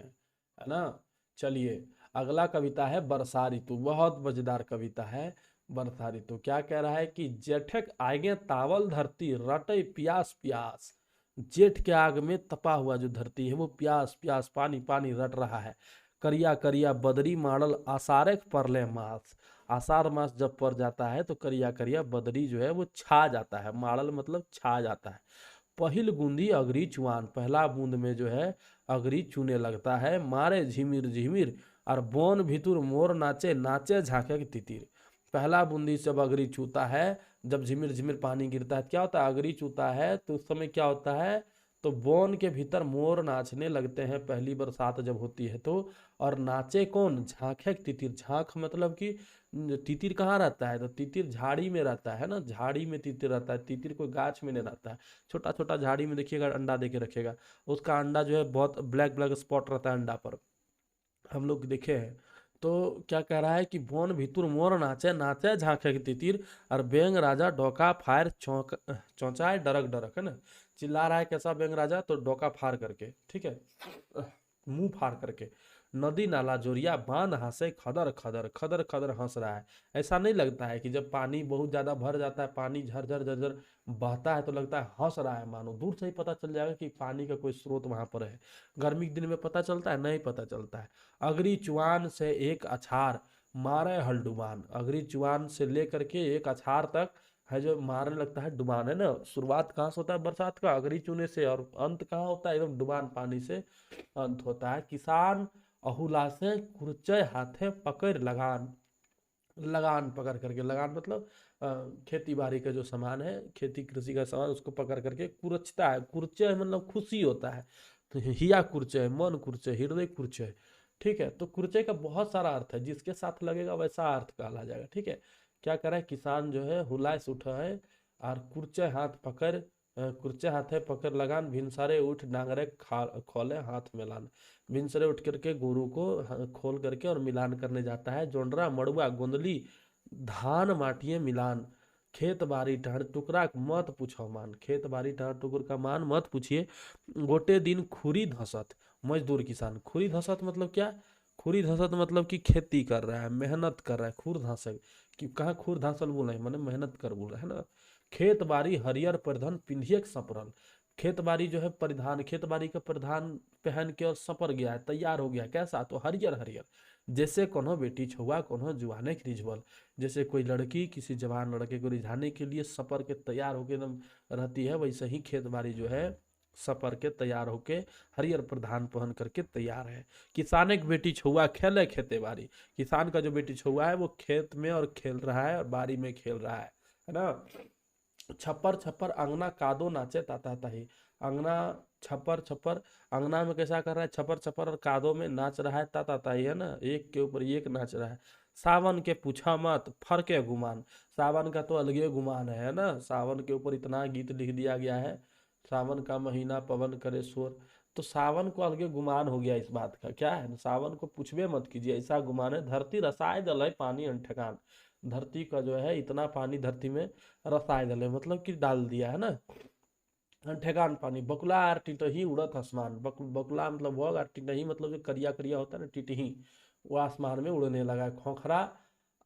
ना। चलिए, अगला कविता है वर्षा ऋतु, बहुत मजेदार कविता है। वर्षा ऋतु क्या कह रहा है कि जेठक आगे तावल धरती रटे प्यास प्यास, जेठ के आग में तपा हुआ जो धरती है वो प्यास प्यास पानी पानी रट रहा है। करिया करिया बदरी माड़ल आषाढ़ परले मास, आषाढ़ मास जब पड़ जाता है तो करिया करिया बदरी जो है वो छा जाता है, माड़ल मतलब छा जाता है। पहिल बूंदी अगरी चुआन, पहला बूंद में जो है अगरी चूने लगता है। मारे झिमिर झिमिर और बोन भितुर मोर नाचे, नाचे झांके की तितिर। पहला बूंदी जब अगरी चूता है, जब झिमिर झिमिर पानी गिरता है, क्या होता है, अगरी चूता है तो उस समय क्या होता है, तो बोन के भीतर मोर नाचने लगते हैं पहली बरसात जब होती है तो। और नाचे कौन, झांखे तितिर, झांक मतलब कि तितिर कहाँ रहता है, तो तितिर झाड़ी में रहता है ना, झाड़ी में तितिर रहता है, तितिर कोई गाछ में नहीं रहता है। छोटा छोटा झाड़ी में देखिएगा अंडा दे के रखेगा, उसका अंडा जो है बहुत ब्लैक ब्लैक स्पॉट रहता है अंडा पर, हम लोग देखे हैं। तो क्या कह रहा है कि बोन भितुर मोर नाचे, नाचे झांके तितिर, और बेंग राजा डोका फायर चौंक चौंचाए डरक डरक, है ना, चिल्ला रहा है कैसा बेंग राजा, तो डोका फाड़ करके, ठीक है, मुंह फाड़ करके। नदी नाला जोरिया बांध हंसे खदर खदर, खदर खदर हंस रहा है। ऐसा नहीं लगता है कि जब पानी बहुत ज्यादा भर जाता है, पानी झरझर झरझर बहता है तो लगता है हंस रहा है, मानो दूर से ही पता चल जाएगा कि पानी का कोई स्रोत वहां पर है। गर्मी के दिन में पता चलता है, नहीं पता चलता है। अगरी चुआन से एक अछार मारे हल्डुबान, अगरी चुआन से लेकर के एक अछार तक है जो मारने लगता है, डुबान, है ना, शुरुआत कहाँ से होता है बरसात का, अगरी चूने से, और अंत कहाँ होता है, एकदम डुबान पानी से अंत होता है। किसान अहुला से कुरचय हाथे पकड़ लगान, लगान पकड़ करके, लगान मतलब खेती बाड़ी का जो सामान है, खेती कृषि का सामान, उसको पकड़ करके कुरचता है, कुरचय मतलब खुशी होता है, तो हिया कुरचय, मन कुरचय, हृदय कुरचय, ठीक है। तो कुरचय का बहुत सारा अर्थ है, जिसके साथ लगेगा वैसा अर्थ कहला जाएगा, ठीक है। क्या करे, किसान जो है हुलाय से उठा है और कुरचय हाथ पकड़, कुरचय हाथे पकड़ लगान, भिनसारे उठ डांगरे खा खोले हाथ मिलान, भिनसरे उठ करके गुरु को खोल करके और मिलान करने जाता है। जोंडरा मड़ुआ गोंदली धान माटिए मिलान, खेत बाड़ी टहर टुकड़ा मत पूछो मान, खेत बाड़ी टहर टुकुर का मान मत पूछिए। गोटे दिन खुरी धसत, मजदूर किसान, खुरी धसत मतलब क्या, खुरी धसत मतलब कि खेती कर रहा है, मेहनत कर रहा है, खुर धांसक, कि कहाँ खुर धांसल बोल रहे हैं, मैंने मेहनत कर बोल रहा है ना। खेत बाड़ी हरियर परिधान पिंधियक सपरल, खेत बाड़ी जो है परिधान, खेत बाड़ी का परिधान पहन के और सपर गया है, तैयार हो गया, कैसा, तो हरियर हरियर। जैसे कोनो बेटी छुआ कोनो जुआने की रिझवल, जैसे कोई लड़की किसी जवान लड़के को रिझाने के लिए सपर के तैयार होकर एकदम रहती है, वैसे ही खेत बाड़ी जो है सपर के तैयार होके हरियर प्रधान पहन करके तैयार है। किसान एक बेटी छुआ खेले खेते बारी। किसान का जो बेटी छुआ है वो खेत में और खेल रहा है और बारी में खेल रहा है ना। छप्पर छप्पर अंगना कादो नाचे ताता ताही। अंगना छप्पर छप्पर अंगना में कैसा कर रहा है, छप्पर छप्पर और कादो में नाच रहा है ताता ताही, है ना, एक के ऊपर एक नाच रहा है। सावन के पूछा मत फरके गुमान। सावन का तो अलगे गुमान है ना, सावन के ऊपर इतना गीत लिख दिया गया है। सावन का महीना पवन करे शोर। तो सावन को अलगे गुमान हो गया इस बात का, क्या है, सावन को पूछबे मत कीजिए, ऐसा गुमान है धरती रसाय दल है पानी अंठकान। धरती का जो है इतना पानी धरती में रसाय दल है, मतलब कि डाल दिया है ना। ठेकान पानी बकुला आर टिटही उड़त आसमान। बकुला मतलब वग, और टिटही मतलब जो करिया करिया होता है ना टिटही, वो आसमान में उड़ने लगा है। खोखरा,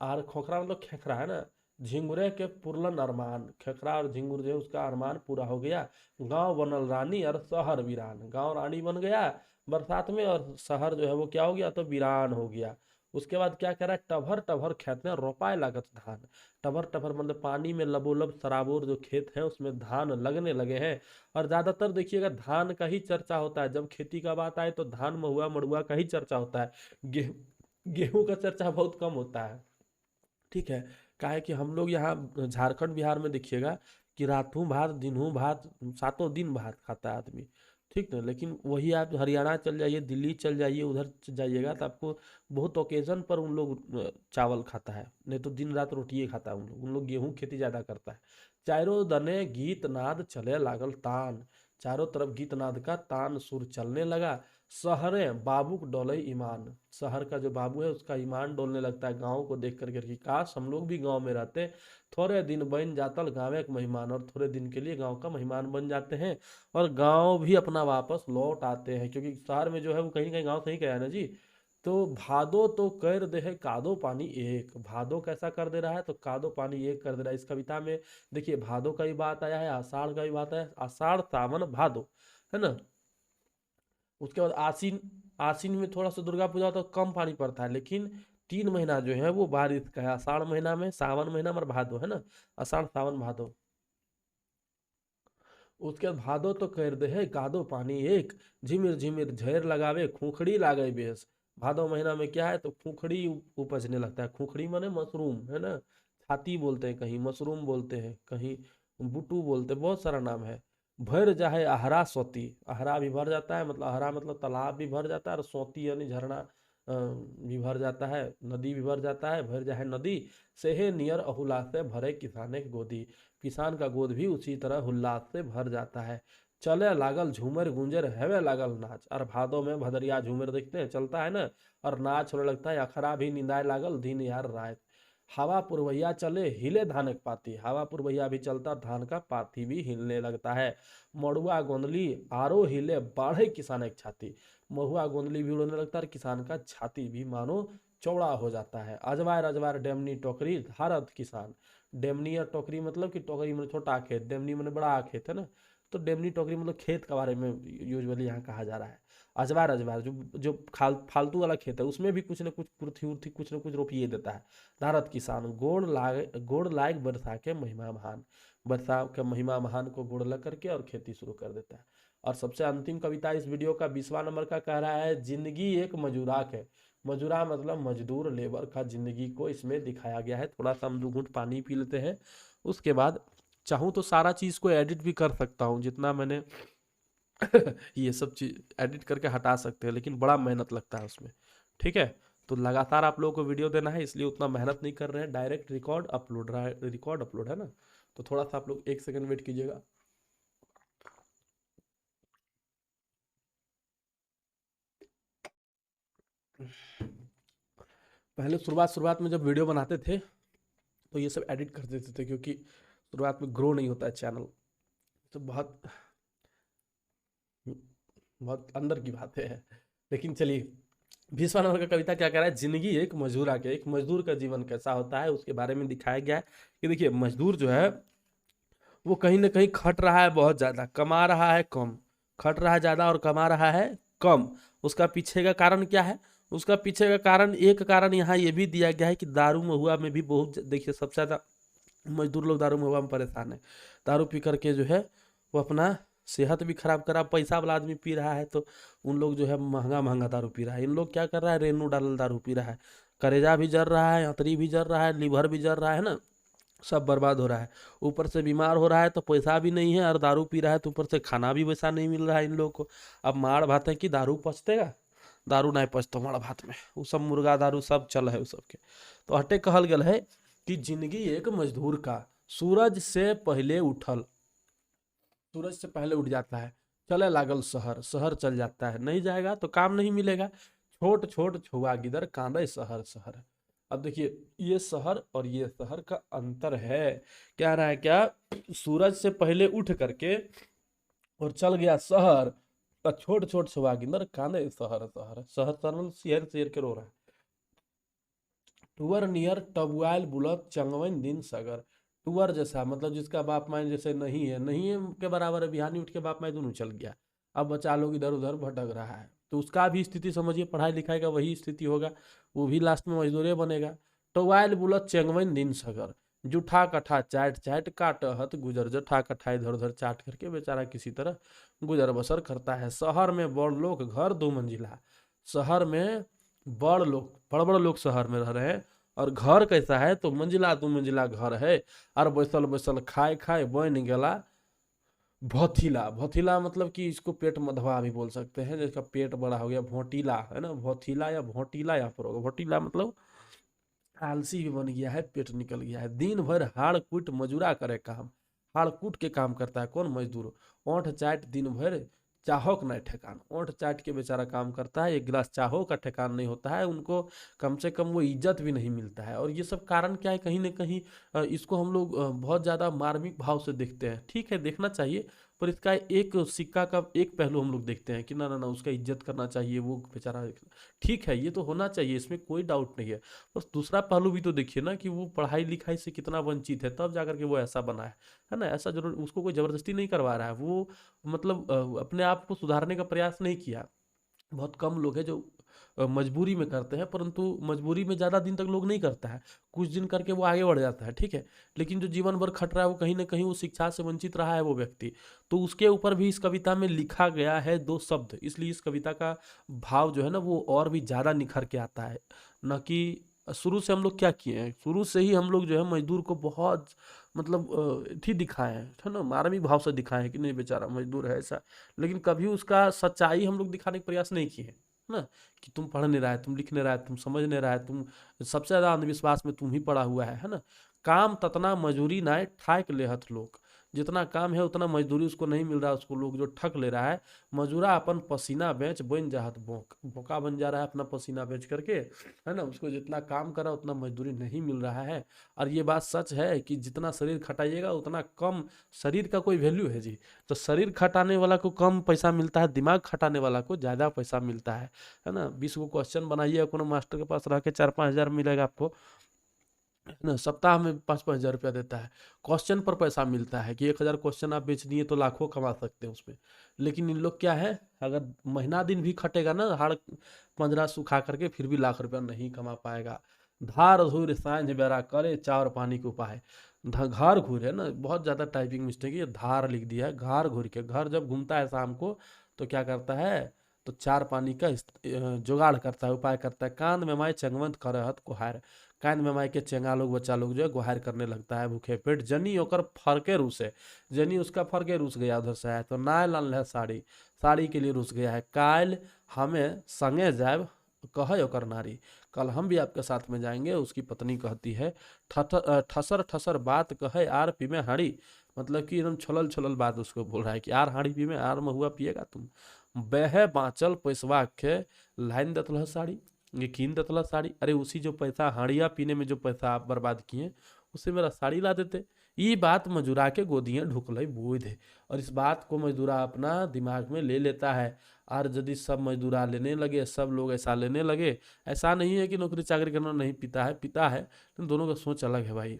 और खोखरा मतलब खेखरा है ना। झिंगुरे के पुरलन अरमान। खेखरा और झिंगुर जो है उसका अरमान पूरा हो गया। गांव बनल रानी और शहर वीरान। गांव रानी बन गया बरसात में, और शहर जो है वो क्या हो गया, तो वीरान हो गया। उसके बाद क्या कह रहा है, टभर टभर खेत में रोपाए लागत धान। टभर टभर मतलब पानी में लबोलब सराबोर जो खेत है उसमें धान लगने लगे हैं। और ज्यादातर देखिएगा धान का ही चर्चा होता है, जब खेती का बात आए तो धान महुआ मड़ुआ का ही चर्चा होता है। गेहूं गेहूं का चर्चा बहुत कम होता है। ठीक है। काहे कि हम लोग यहाँ झारखंड बिहार में देखिएगा कि रातों भात दिनों भात सातों दिन भात खाता है आदमी। ठीक ना, लेकिन वही आप हरियाणा चल जाइए, दिल्ली चल जाइए, उधर जाइएगा तो आपको बहुत ओकेजन पर उन लोग चावल खाता है, नहीं तो दिन रात रोटिए खाता है उन लोग गेहूं खेती ज्यादा करता है। चारों दने गीत नाद चले लागल तान। चारों तरफ गीत नाद का तान सुर चलने लगा। शहरे बाबू को डोले ईमान। शहर का जो बाबू है उसका ईमान डोलने लगता है गांव को देख करके कि काश हम लोग भी गांव में रहते। थोड़े दिन बन जातल गाँव एक मेहमान, और थोड़े दिन के लिए गांव का मेहमान बन जाते हैं और गांव भी अपना वापस लौट आते हैं, क्योंकि शहर में जो है वो कहीं कहीं गांव सही कहा ना जी। तो भादो तो कर दे है कादो पानी एक। भादो कैसा कर दे रहा है, तो कादो पानी एक कर दे रहा है। इस कविता में देखिए भादो का भी बात आया है, आषाढ़ का भी बात आया है, आषाढ़ सावन भादो, है ना। उसके बाद आसीन। आसीन में थोड़ा सा दुर्गा पूजा तो कम पानी पड़ता है, लेकिन 3 महीना जो है वो बारिश का है। आषाढ़ महीना में, सावन महीना में और भादो, है ना, आषाढ़ सावन भादो। उसके बाद भादो तो कर दे है कादो पानी एक। झिमिर झिमिर झेर लगावे खूखड़ी लागे बेस। भादो महीना में क्या है, तो खूखड़ी उपजने लगता है। खूखड़ी माने मशरूम, है ना। छाती बोलते हैं कहीं, मशरूम बोलते हैं कहीं, बुटू बोलते हैं, बहुत सारा नाम है। भर जाए अहरा सोती। अहरा भी भर जाता है, मतलब अहरा मतलब तालाब भी भर जाता है, और सोती यानी झरना भी भर जाता है, नदी भी भर जाता है। भर जाए नदी सेहे नियर अहुला से भरे किसाने की गोदी। किसान का गोद भी उसी तरह हुल्लास से भर जाता है। चले लागल झूमर गुंजर हैवे लागल नाच। और भादों में भदरिया झूमर देखते हैं चलता है ना, और नाच होने लगता है। अखरा भी निंदाए लागल दिन यार रात। हवा पुरवैया चले हिले धान के पाती। हवा पुरवैया भी चलता, धान का पाती भी हिलने लगता है। मड़ुआ गोंदली आरो हिले बाढ़े किसान की छाती। महुआ गोंदली भी उड़ने लगता है, और किसान का छाती भी मानो चौड़ा हो जाता है। अजवार अजवार डेमनी टोकरी धारत किसान। डेमनी और टोकरी मतलब कि टोकरी में छोटा खेत, डेमनी में बड़ा खेत, है ना। तो डेमनी टोकरी मतलब खेत के बारे में यूजुअली यहाँ कहा जा रहा है। अजवार अजवार जो जो फालतू वाला खेत है उसमें भी कुछ न कुछ कुर्थी उर्थी कुछ न कुछ रोपिए देता है। धारत किसान गोड़ लायक वर्षा के महिमा महान। वर्षा के महिमा महान को गोड़ लग करके और खेती शुरू कर देता है। और सबसे अंतिम कविता इस वीडियो का 20वां नंबर का कह रहा है, जिंदगी एक मजूराक है। मजूरा मतलब मजदूर लेबर का जिंदगी को इसमें दिखाया गया है। थोड़ा सा हम 2 घूंट पानी पी लेते हैं, उसके बाद चाहूँ तो सारा चीज को एडिट भी कर सकता हूँ जितना मैंने ये सब चीज एडिट करके हटा सकते हैं, लेकिन बड़ा मेहनत लगता है उसमें। ठीक है। तो लगातार आप लोगों को वीडियो देना है, इसलिए उतना मेहनत नहीं कर रहे हैं, डायरेक्ट रिकॉर्ड अपलोड रहा है, रिकॉर्ड अपलोड है ना। तो थोड़ा सा आप लोग 1 सेकंड वेट कीजिएगा। पहले शुरुआत शुरुआत में जब वीडियो बनाते थे तो ये सब एडिट कर देते थे, क्योंकि शुरुआत में ग्रो नहीं होता है चैनल, तो बहुत बहुत अंदर की बात है। लेकिन चलिए, 20वां नंबर का कविता क्या कह रहा है, जिंदगी एक मजदूरा के। एक मजदूर का जीवन कैसा होता है उसके बारे में दिखाया गया है कि देखिए मजदूर जो है वो कहीं ना कहीं खट रहा है, बहुत ज्यादा कमा रहा है कम। खट रहा है ज्यादा और कमा रहा है कम। उसका पीछे का कारण क्या है, उसका पीछे का कारण, एक कारण यहाँ ये भी दिया गया है कि दारू महुआ में भी बहुत, देखिए सबसे ज्यादा मजदूर लोग दारू महुआ में परेशान है। दारू पी करके जो है वो अपना सेहत भी खराब करा। पैसा वाला आदमी पी रहा है तो उन लोग जो है महंगा महंगा दारू पी रहा है। इन लोग क्या कर रहा है, रेनू डालल दारू पी रहा है, करेजा भी जर रहा है, अंतरी भी जर रहा है, लीवर भी जर रहा है ना, सब बर्बाद हो रहा है। ऊपर से बीमार हो रहा है तो पैसा भी नहीं है, और दारू पी रहा है तो ऊपर से खाना भी वैसा नहीं मिल रहा है इन लोगों को। अब माड़ भात है कि दारू पचतेगा, दारू नहीं पचतो माड़ भात में, वो सब मुर्गा दारू सब चल है उ सबके। तो हटे कहल गल है कि जिंदगी एक मजदूर का, सूरज से पहले उठल, सूरज से पहले उठ जाता है, चले लागल शहर, शहर चल जाता है, नहीं जाएगा तो काम नहीं मिलेगा, छोट छोट छुआ गिदर कांदे शहर शहर। अब देखिए ये शहर और ये शहर का अंतर है। क्या रहा है, क्या सूरज से पहले उठ करके और चल गया शहर, तो छोट छोट छुआ गिदर कांदे शहर शहर, शहर शहर शेर शेर के रो रहा है। टूअर नियर टबुआल बुलक चंगवन दिन सगर। टूअर जैसा मतलब जिसका बाप माई जैसे नहीं है, नहीं है के बराबर है, बिहानी उठ के बाप माई दोनों चल गया, अब बच्चा लोग इधर उधर भटक रहा है, तो उसका भी स्थिति समझिए, पढ़ाई लिखाई का वही स्थिति होगा, वो भी लास्ट में मजदूरे बनेगा। टुआल बुलत चेंगवन दिन सगर, जुठा कठा चाट चाट काटहत गुजर, जठा कठा इधर उधर चाट करके बेचारा किसी तरह गुजर बसर करता है। शहर में बड़ लोग घर 2 मंजिला, शहर में बड़ लोग, बड़ बड़ लोग शहर में रह रहे हैं, और घर कैसा है तो मंजिला 2 मंजिला घर है, और बैसल बैसल खाए खाए बन गेला भोथिला। भोथिला मतलब कि इसको पेट मधवा भी बोल सकते हैं, जिसका पेट बड़ा हो गया, भोटिला है ना, भोथिला या भोटिला या पर होगा। भोटिला मतलब आलसी भी बन गया है, पेट निकल गया है, दिन भर हाड़ कूट मजूरा करे काम, हाड़ कूट के काम करता है कौन मजदूर, ओंठ चाट दिन भर चाहो का नहीं ठेकान, ओंठ चाट के बेचारा काम करता है, 1 गिलास चाहो का ठेकान नहीं होता है उनको, कम से कम वो इज्जत भी नहीं मिलता है। और ये सब कारण क्या है, कहीं ना कहीं इसको हम लोग बहुत ज़्यादा मार्मिक भाव से देखते हैं। ठीक है देखना चाहिए, पर इसका एक सिक्का का एक पहलू हम लोग देखते हैं कि ना ना ना उसका इज्जत करना चाहिए, वो बेचारा ठीक है, ये तो होना चाहिए, इसमें कोई डाउट नहीं है। बस दूसरा पहलू भी तो देखिए ना कि वो पढ़ाई लिखाई से कितना वंचित है, तब जाकर के वो ऐसा बना है ना। ऐसा जरूर उसको कोई जबरदस्ती नहीं करवा रहा है, वो मतलब अपने आप को सुधारने का प्रयास नहीं किया। बहुत कम लोग हैं जो मजबूरी में करते हैं, परंतु मजबूरी में ज़्यादा दिन तक लोग नहीं करता है, कुछ दिन करके वो आगे बढ़ जाता है, ठीक है। लेकिन जो जीवन भर खट रहा है वो कहीं ना कहीं वो शिक्षा से वंचित रहा है वो व्यक्ति, तो उसके ऊपर भी इस कविता में लिखा गया है 2 शब्द, इसलिए इस कविता का भाव जो है ना वो और भी ज़्यादा निखर के आता है। न कि शुरू से हम लोग क्या किए हैं, शुरू से ही हम लोग जो है मजदूर को बहुत मतलब थी दिखाए हैं, है ना, मार्मिक भाव से दिखाए हैं कि नहीं बेचारा मजदूर है ऐसा, लेकिन कभी उसका सच्चाई हम लोग दिखाने का प्रयास नहीं किए हैं ना, कि तुम पढ़ नहीं रहा है, तुम लिख नहीं रहा है, तुम समझ नहीं रहा है, तुम सबसे ज़्यादा अंधविश्वास में तुम ही पड़ा हुआ है ना। काम ततना मजूरी ना ठाक लेहत लोग, जितना काम है उतना मजदूरी उसको नहीं मिल रहा है, उसको लोग जो ठग ले रहा है, मजूरा अपन पसीना बेच बन जाहत बोक, बोका बन जा रहा है अपना पसीना बेच करके, है ना, उसको जितना काम करा उतना मजदूरी नहीं मिल रहा है। और ये बात सच है कि जितना शरीर खटाइएगा उतना कम शरीर का कोई वैल्यू है जी। तो शरीर खटाने वाला को कम पैसा मिलता है, दिमाग खटाने वाला को ज़्यादा पैसा मिलता है ना। 20 को क्वेश्चन बनाइए कोनो मास्टर के पास रह के 4-5 हज़ार मिलेगा आपको, है ना, सप्ताह में 5-5 हज़ार रुपया देता है, क्वेश्चन पर पैसा मिलता है कि 1,000 क्वेश्चन आप बेच दिए तो लाखों कमा सकते हैं उसमें। लेकिन इन लोग क्या है, अगर महीना दिन भी खटेगा ना हाड़ पंजरा सुखा करके, फिर भी लाख रुपया नहीं कमा पाएगा। धार धूर सांझ बेरा करे चार पानी को पाए, घर घूर है ना, बहुत ज़्यादा टाइपिंग मिस्टेक है, ये धार लिख दिया है, घर घूर के, घर जब घूमता है शाम को तो क्या करता है, तो चार पानी का जुगाड़ करता है, उपाय करता है। कांद में माई चंगवंत करहत कुहार, कांद में माई के चेंगा लोग बच्चा लोग जो है गुहार करने लगता है भूखे पेट। जनी ओकर फरके रूस है, जनी उसका फरके रूस गया उधर से आया तो नाय लाल है साड़ी, साड़ी के लिए रूस गया है। काल हमें संगे जाए कहे ओकर नारी, कल हम भी आपके साथ में जाएंगे, उसकी पत्नी कहती है। ठसर ठसर बात कहे आर पी में हाड़ी, मतलब कि एकदम छलल छलल बात उसको बोल रहा है कि आर हाड़ी पी में, आर महुआ पिएगा तुम। बह बाँचल पैसवा के लाइन दतल साड़ी, ये कीन दतला साड़ी, अरे उसी जो पैसा हाड़िया पीने में जो पैसा आप बर्बाद किए उससे मेरा साड़ी ला देते। ये बात मजूरा के गोदियाँ ढुकल बूझ है, और इस बात को मजदूरा अपना दिमाग में ले लेता है। और यदि सब मजदूरा लेने लगे, सब लोग ऐसा लेने लगे, ऐसा नहीं है कि नौकरी चाकरी करना नहीं पीता है, पीता है, लेकिन दोनों का सोच अलग है भाई।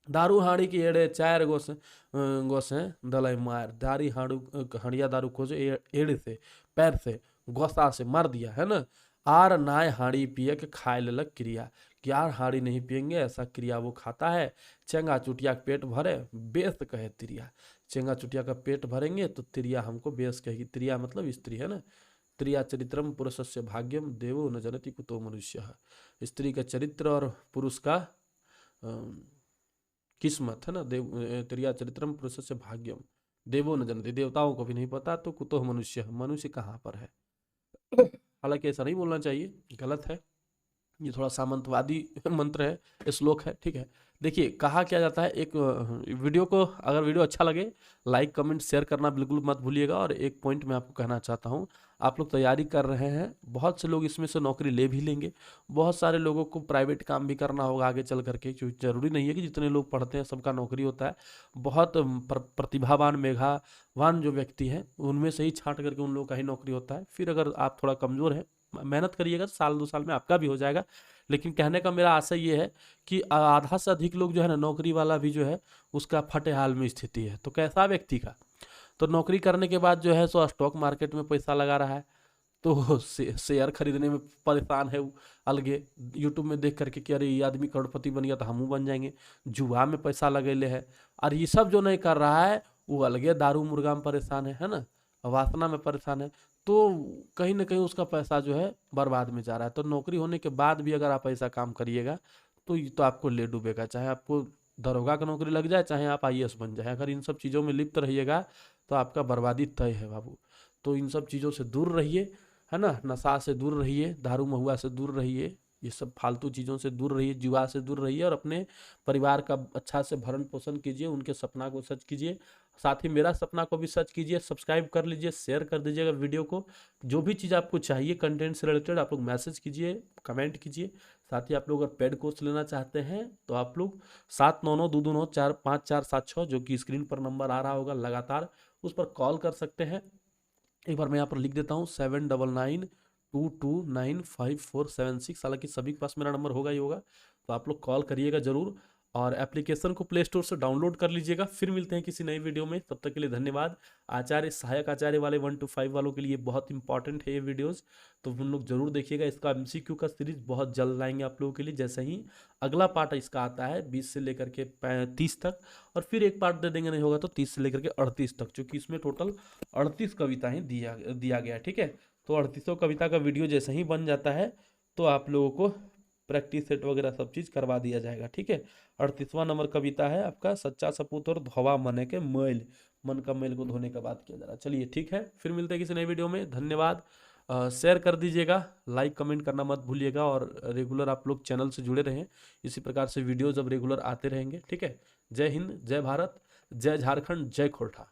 दारू हाड़ी की एड़े 4 गोसे दलाई मार, दारी हाड़ू हड़िया दारू खोजो एड़े से, पैर से, गोसा से मार दिया, है ना। आर नाय हाड़ी पिए के खाए ललक क्रिया, कि यार हाड़ी नहीं पियेंगे ऐसा क्रिया वो खाता है। चंगा चुटिया पेट भरे बेस कहे तिरिया, चेंगा चुटिया का पेट भरेंगे तो त्रिया हमको बेस कहेगी। त्रिया मतलब स्त्री है ना। त्रिया चरित्रम पुरुषस्य भाग्यम देवो न जनति कुतो मनुष्य। स्त्री का चरित्र और पुरुष का किस्मत है ना। त्रिया चरित्रम पुरुषस्य भाग्यम देवो न जनति, देवताओं को भी नहीं पता तो कुतो मनुष्य, मनुष्य कहाँ पर है। हालांकि ऐसा नहीं बोलना चाहिए, गलत है, ये थोड़ा सामंतवादी मंत्र है, श्लोक है, ठीक है। देखिए कहा क्या जाता है, एक वीडियो को अगर वीडियो अच्छा लगे लाइक कमेंट शेयर करना बिल्कुल मत भूलिएगा। और एक पॉइंट मैं आपको कहना चाहता हूँ, आप लोग तैयारी कर रहे हैं, बहुत से लोग इसमें से नौकरी ले भी लेंगे, बहुत सारे लोगों को प्राइवेट काम भी करना होगा आगे चल करके, क्योंकि जरूरी नहीं है कि जितने लोग पढ़ते हैं सबका नौकरी होता है। बहुत प्रतिभावान मेधावान जो व्यक्ति हैं उनमें से ही छांट करके उन लोगों का ही नौकरी होता है। फिर अगर आप थोड़ा कमज़ोर हैं, मेहनत करिएगा, साल 2 साल में आपका भी हो जाएगा। लेकिन कहने का मेरा आशय ये है कि आधा से अधिक लोग जो है ना, नौकरी वाला भी जो है उसका फटे हाल में स्थिति है। तो कैसा व्यक्ति का, तो नौकरी करने के बाद जो है सो स्टॉक मार्केट में पैसा लगा रहा है, तो शेयर खरीदने में परेशान है वो अलगे, यूट्यूब में देख करके कि अरे ये आदमी करोड़पति बन गया तो हम बन जाएंगे, जुआ में पैसा लगेले है। और ये सब जो नहीं कर रहा है वो अलगे दारू मुर्गा में परेशान है ना, वासना में परेशान है। तो कहीं ना कहीं उसका पैसा जो है बर्बाद में जा रहा है। तो नौकरी होने के बाद भी अगर आप ऐसा काम करिएगा तो ये तो आपको ले डूबेगा, चाहे आपको दरोगा का नौकरी लग जाए, चाहे आप आईएएस बन जाए। अगर इन सब चीज़ों में लिप्त रहिएगा तो आपका बर्बादी तय है बाबू। तो इन सब चीज़ों से दूर रहिए, है ना, नशा से दूर रहिए, दारू महुआ से दूर रहिए, ये सब फालतू चीज़ों से दूर रहिए, जुआ से दूर रहिए, और अपने परिवार का अच्छा से भरण पोषण कीजिए, उनके सपना को सच कीजिए, साथ ही मेरा सपना को भी सच कीजिए। सब्सक्राइब कर लीजिए, शेयर कर दीजिएगा वीडियो को। जो भी चीज़ आपको चाहिए कंटेंट से रिलेटेड आप लोग मैसेज कीजिए, कमेंट कीजिए। साथ ही आप लोग अगर पेड कोर्स लेना चाहते हैं तो आप लोग 7992245476 जो कि स्क्रीन पर नंबर आ रहा होगा लगातार, उस पर कॉल कर सकते हैं। एक बार मैं यहाँ पर लिख देता हूँ 7992295476। हालांकि सभी के पास मेरा नंबर होगा ही होगा, तो आप लोग कॉल करिएगा ज़रूर, और एप्लीकेशन को प्ले स्टोर से डाउनलोड कर लीजिएगा। फिर मिलते हैं किसी नई वीडियो में, तब तक के लिए धन्यवाद। आचार्य सहायक आचार्य वाले 1 to 5 वालों के लिए बहुत इंपॉर्टेंट है ये वीडियोस, तो उन लोग जरूर देखिएगा। इसका MCQ का सीरीज बहुत जल्द लाएंगे आप लोगों के लिए, जैसे ही अगला पार्ट इसका आता है 20 से लेकर के 30 तक, और फिर एक पार्ट दे देंगे, नहीं होगा तो 30 से लेकर के 38 तक, क्योंकि इसमें टोटल 38 कविताएं दिया गया है, ठीक है। तो 38 कविता का वीडियो जैसे ही बन जाता है तो आप लोगों को प्रैक्टिस सेट वगैरह सब चीज़ करवा दिया जाएगा, ठीक है। 38वां नंबर कविता है आपका सच्चा सपूत और धोवा मन के मैल, मन का मैल को धोने का बात किया जा रहा है। चलिए ठीक है, फिर मिलते हैं किसी नई वीडियो में, धन्यवाद। शेयर कर दीजिएगा, लाइक कमेंट करना मत भूलिएगा, और रेगुलर आप लोग चैनल से जुड़े रहें, इसी प्रकार से वीडियोज अब रेगुलर आते रहेंगे, ठीक है। जय हिंद, जय भारत, जय झारखंड, जय खोरठा।